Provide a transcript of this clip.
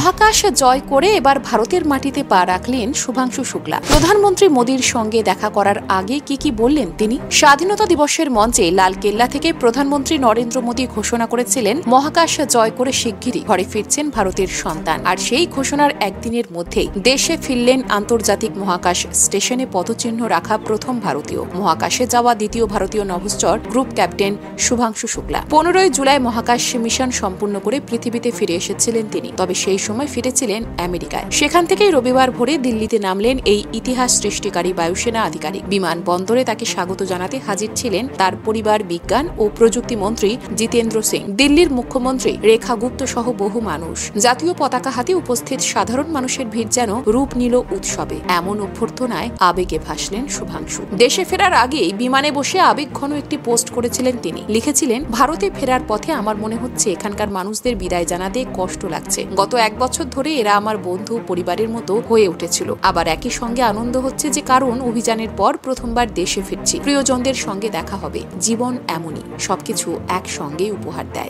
মহাকাশ জয় করে এবার ভারতের মাটিতে পা রাখলেন শুভাংশু শুক্লা। প্রধানমন্ত্রী মোদীর সঙ্গে দেখা করার আগে কি বললেন তিনি? স্বাধীনতা দিবসের মঞ্চে লালকেল্লা থেকে প্রধানমন্ত্রী নরেন্দ্র মোদী ঘোষণা করেছিলেন মহাকাশ জয় করে শিগগিরই ঘরে ফিরছেন ভারতের সন্তান। আর সেই ঘোষণার একদিনের মধ্যেই দেশে ফিরলেন আন্তর্জাতিক মহাকাশ স্টেশনে পদচিহ্ন রাখা প্রথম ভারতীয়, মহাকাশে যাওয়া দ্বিতীয় ভারতীয় নভোশ্চর গ্রুপ ক্যাপ্টেন শুভাংশু শুক্লা। 15 জুলাই মহাকাশ মিশন সম্পূর্ণ করে পৃথিবীতে ফিরে এসেছিলেন তিনি। তবে সেই সময় ফিরেছিলেন আমেরিকায়। সেখান থেকেই রবিবার ভোরে দিল্লিতে নামলেন এই ইতিহাস সৃষ্টিকারী বায়ুসেনা আধিকারিক। বিমানবন্দরে তাকে স্বাগত জানাতে হাজির ছিলেন তার পরিবার, বিজ্ঞান ও প্রযুক্তি মন্ত্রী জিতেন্দ্র সিং, দিল্লির মুখ্যমন্ত্রী রেখা গুপ্ত সহ বহু মানুষ। জাতীয় পতাকা হাতে উপস্থিত সাধারণ মানুষের ভিড় যেন রূপ নিল উৎসবে। এমন অভ্যর্থনায় আবেগে ভাসলেন শুভাংশু। দেশে ফেরার আগেই বিমানে বসে আবেগঘন একটি পোস্ট করেছিলেন তিনি। লিখেছিলেন, ভারতে ফেরার পথে আমার মনে হচ্ছে এখানকার মানুষদের বিদায় জানাতে কষ্ট লাগছে। গত 1 বছর ধরে এরা আমার বন্ধু, পরিবারের মতো হয়ে উঠেছিল। আবার একই সঙ্গে আনন্দ হচ্ছে যে কারণ অভিযানের পর প্রথমবার দেশে ফিরছি। প্রিয়জনদের সঙ্গে দেখা হবে। জীবন এমনই, সবকিছু একসঙ্গে উপহার দেয়।